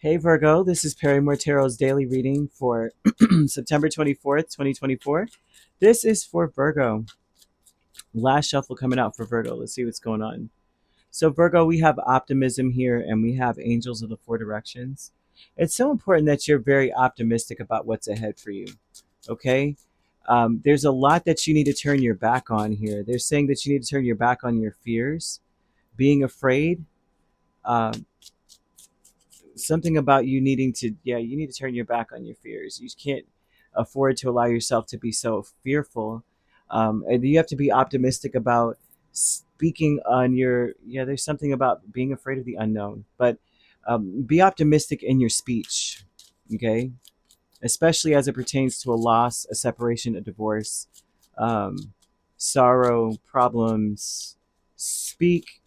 Hey Virgo, this is Perrymore Tarot's daily reading for September 24th, 2024. This is for Virgo. Last shuffle coming out for Virgo. Let's see what's going on. So, Virgo, we have optimism here and we have angels of the four directions. It's so important that you're very optimistic about what's ahead for you. Okay? There's a lot that you need to turn your back on here. They're saying that you need to turn your back on your fears, being afraid. Um, Something about you needing to, yeah, you need to turn your back on your fears. You can't afford to allow yourself to be so fearful. And you have to be optimistic about speaking on your, yeah, there's something about being afraid of the unknown, but be optimistic in your speech. Okay, especially as it pertains to a loss, a separation, a divorce, um, sorrow, problems. Speak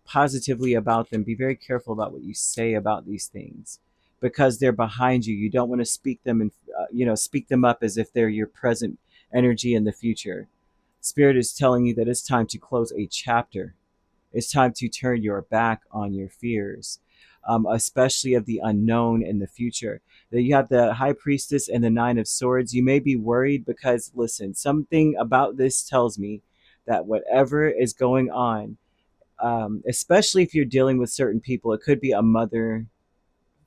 positively about them. Be very careful about what you say about these things because they're behind you. You don't want to speak them and speak them up as if they're your present energy in the future. Spirit is telling you that it's time to close a chapter. It's time to turn your back on your fears, especially of the unknown in the future. That you have the High Priestess and the Nine of Swords. You may be worried because, listen, something about this tells me that whatever is going on, especially if you're dealing with certain people. It could be a mother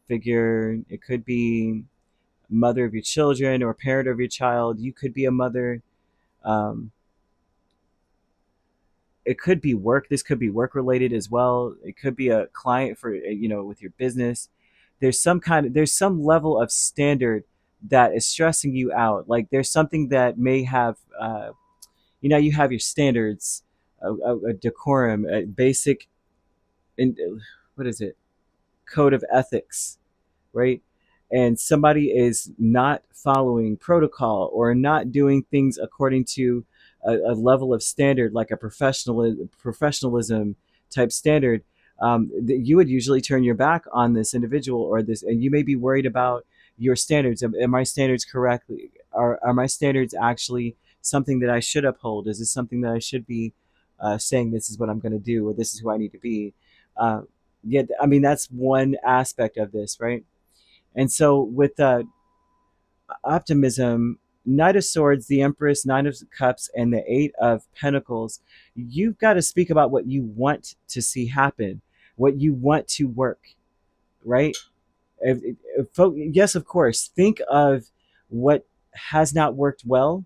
figure, it could be mother of your children or parent of your child. You could be a mother. Um, it could be work. This could be work related as well. It could be a client for with your business. There's some level of standard that is stressing you out. Like there's something that may have you have your standards, a decorum, a basic, in what is it, code of ethics, right? And somebody is not following protocol or not doing things according to a level of standard, like a professionalism type standard, you would usually turn your back on this individual or this, and you may be worried about your standards. Am my standards correctly? Are my standards actually something that I should uphold? Is this something that I should be saying this is what I'm going to do or this is who I need to be? Uh, yeah, I mean, that's one aspect of this, right? And so with optimism, Knight of Swords, the Empress, Nine of Cups, and the Eight of Pentacles, you've got to speak about what you want to see happen, what you want to work, right? Yes, of course. Think of what has not worked well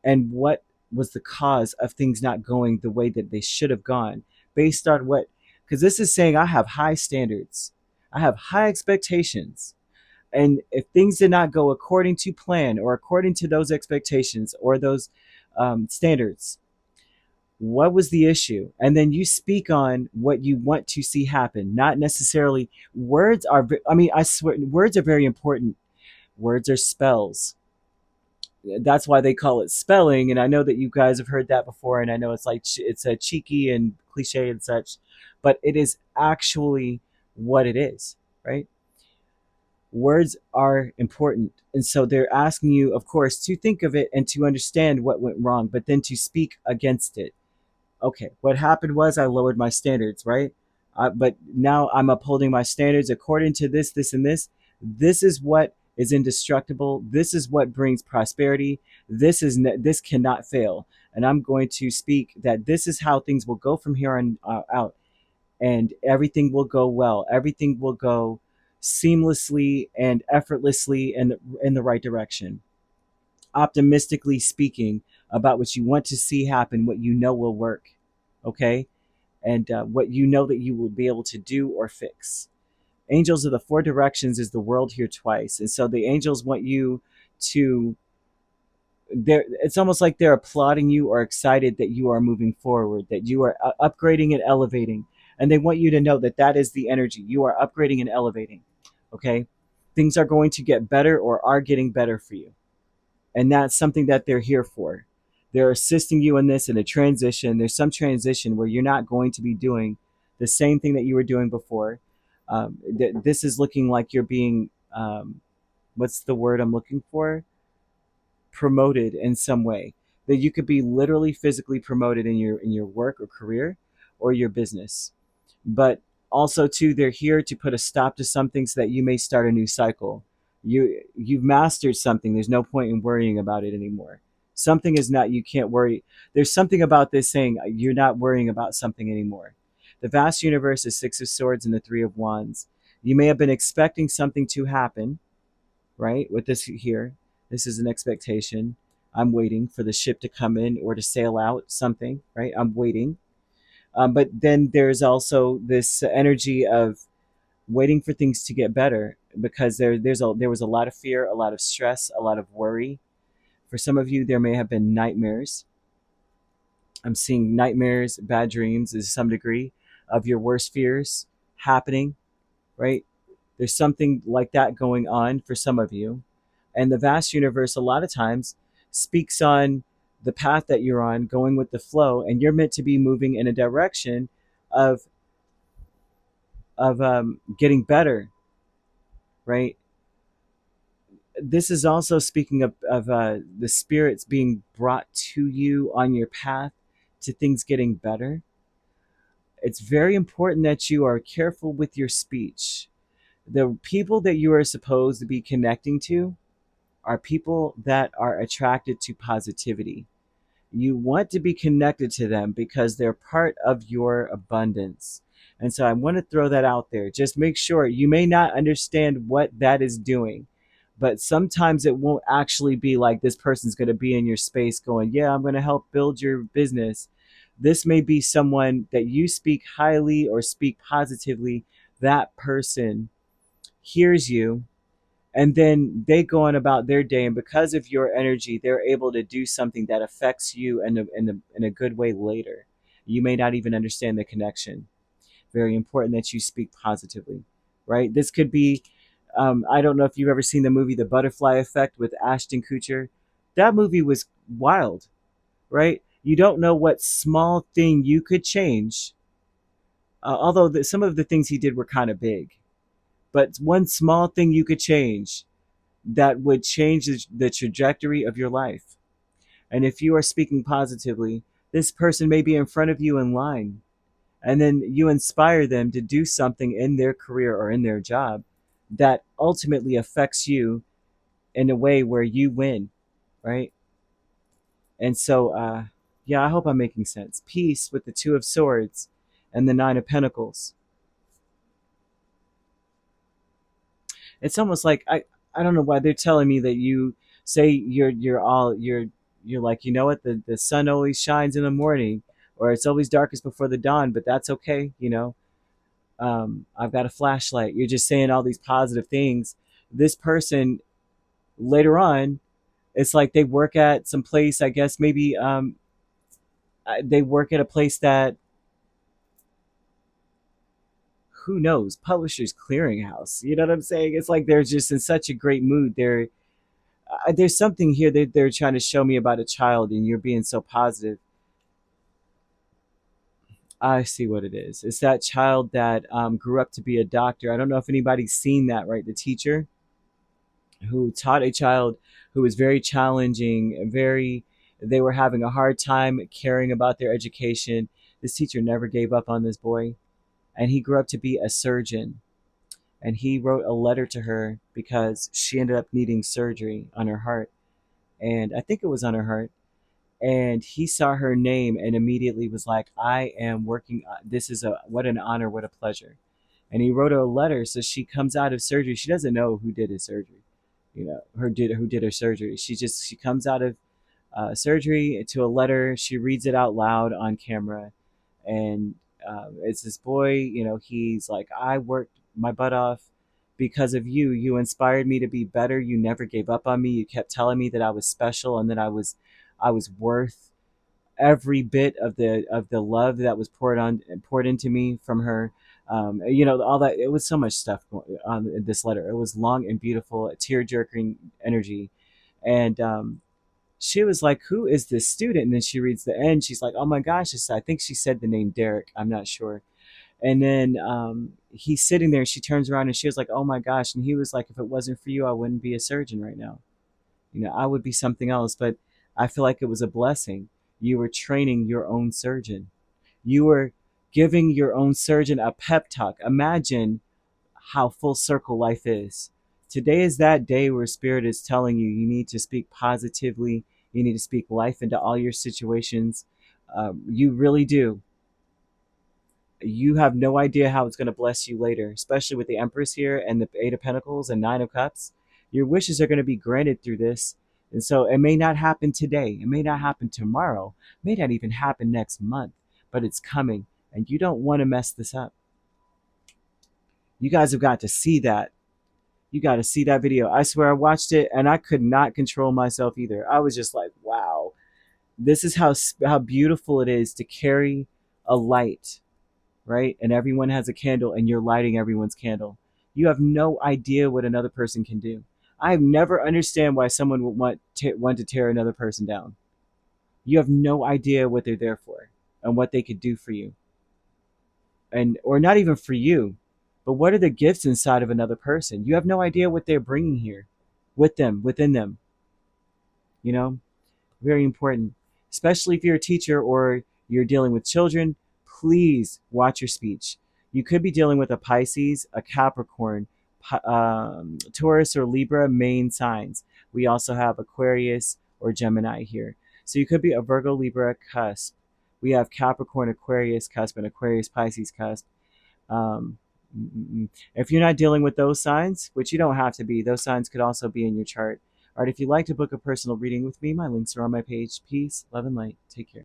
and what was the cause of things not going the way that they should have gone based on what, because this is saying I have high standards, I have high expectations, and if things did not go according to plan or according to those expectations or those standards, what was the issue? And then you speak on what you want to see happen, not necessarily words are, I mean, I swear, words are very important. Words are spells. That's why they call it spelling. And I know that you guys have heard that before. And I know it's like, it's a cheeky and cliche and such, but it is actually what it is, right? Words are important. And so they're asking you, of course, to think of it and to understand what went wrong, but then to speak against it. Okay, what happened was I lowered my standards, right? But now I'm upholding my standards according to this, this, and this. This is what is indestructible. This is what brings prosperity. This cannot fail. And I'm going to speak that this is how things will go from here on out, and everything will go well. Everything will go seamlessly and effortlessly in the right direction. Optimistically speaking about what you want to see happen, what you know will work, okay? And what you know that you will be able to do or fix. Angels of the four directions is the world here twice. And so the angels want you to, it's almost like they're applauding you or excited that you are moving forward, that you are upgrading and elevating. And they want you to know that that is the energy. You are upgrading and elevating. Okay? Things are going to get better or are getting better for you. And that's something that they're here for. They're assisting you in this in a transition. There's some transition where you're not going to be doing the same thing that you were doing before. This is looking like you're being, what's the word I'm looking for? Promoted in some way. That you could be literally physically promoted in your work or career or your business. But Also too, they're here to put a stop to something so that you may start a new cycle. You've mastered something. There's no point in worrying about it anymore. Something is not, you can't worry. There's something about this saying you're not worrying about something anymore. The vast universe is Six of Swords and the Three of Wands. You may have been expecting something to happen, right? With this here, this is an expectation. I'm waiting for the ship to come in or to sail out, something, right? I'm waiting. But then there's also this energy of waiting for things to get better, because there was a lot of fear, a lot of stress, a lot of worry. For some of you, there may have been nightmares. I'm seeing nightmares, bad dreams to some degree of your worst fears happening, right? There's something like that going on for some of you. And the vast universe, a lot of times, speaks on the path that you're on, going with the flow, and you're meant to be moving in a direction of getting better, right? This is also speaking of the spirits being brought to you on your path to things getting better. It's very important that you are careful with your speech. The people that you are supposed to be connecting to are people that are attracted to positivity. You want to be connected to them because they're part of your abundance. And so I want to throw that out there. Just make sure, you may not understand what that is doing, but sometimes it won't actually be like this person's going to be in your space going, yeah, I'm going to help build your business. This may be someone that you speak highly or speak positively. That person hears you, and then they go on about their day, and because of your energy they're able to do something that affects you in a good way later. You may not even understand the connection. Very important that you speak positively, right? This could be, I don't know if you've ever seen the movie The Butterfly Effect with Ashton Kutcher. That movie was wild, right? You don't know what small thing you could change, although some of the things he did were kind of big, but one small thing you could change that would change the trajectory of your life. And if you are speaking positively, this person may be in front of you in line, and then you inspire them to do something in their career or in their job that ultimately affects you in a way where you win, right? And so, yeah, I hope I'm making sense. Peace with the Two of Swords and the Nine of Pentacles. It's almost like I don't know why they're telling me that you say you're like, you know what, the sun always shines in the morning, or it's always darkest before the dawn, but that's okay, you know. I've got a flashlight. You're just saying all these positive things. This person later on, it's like they work at some place, I guess maybe they work at a place that, who knows, Publishers Clearinghouse. You know what I'm saying? It's like they're just in such a great mood. There's something here that they're trying to show me about a child, and you're being so positive. I see what it is. It's that child that grew up to be a doctor. I don't know if anybody's seen that, right? The teacher who taught a child who was very challenging, they were having a hard time caring about their education. This teacher never gave up on this boy, and he grew up to be a surgeon. And he wrote a letter to her because she ended up needing surgery on her heart. And I think it was on her heart, and he saw her name and immediately was like, I am working, this is a, what an honor, what a pleasure. And he wrote her a letter. So she comes out of surgery, she doesn't know who did his surgery, you know, who did her surgery. She comes out of surgery to a letter. She reads it out loud on camera, and it's this boy, you know, he's like, I worked my butt off because of you. You inspired me to be better. You never gave up on me. You kept telling me that I was special and that I was worth every bit of the love that was poured into me from her. You know, all that. It was so much stuff on this letter. It was long and beautiful, a tear jerking energy. And she was like, who is this student? And then she reads the end. She's like, oh my gosh, I think she said the name Derek. I'm not sure. And then he's sitting there, and she turns around and she was like, oh my gosh. And he was like, if it wasn't for you, I wouldn't be a surgeon right now. You know, I would be something else. But I feel like it was a blessing. You were training your own surgeon. You were giving your own surgeon a pep talk. Imagine how full circle life is. Today is that day where Spirit is telling you you need to speak positively, you need to speak life into all your situations. You really do. You have no idea how it's going to bless you later, especially with the Empress here and the Eight of Pentacles and Nine of Cups. Your wishes are going to be granted through this. And so it may not happen today, it may not happen tomorrow, it may not even happen next month, but it's coming. And you don't want to mess this up. You guys have got to see that. You got to see that video. I swear I watched it and I could not control myself either. I was just like, wow, this is how beautiful it is to carry a light, right? And everyone has a candle and you're lighting everyone's candle. You have no idea what another person can do. I never understand why someone would want to tear another person down. You have no idea what they're there for and what they could do for you. And or not even for you, but what are the gifts inside of another person? You have no idea what they're bringing here with them, within them. You know, very important, especially if you're a teacher or you're dealing with children. Please watch your speech. You could be dealing with a Pisces, a Capricorn, Taurus, or Libra main signs. We also have Aquarius or Gemini here. So you could be a Virgo, Libra cusp. We have Capricorn, Aquarius cusp, and Aquarius, Pisces cusp. Um, if you're not dealing with those signs, which you don't have to be, those signs could also be in your chart. All right, if you'd like to book a personal reading with me, my links are on my page. Peace, love, and light. Take care.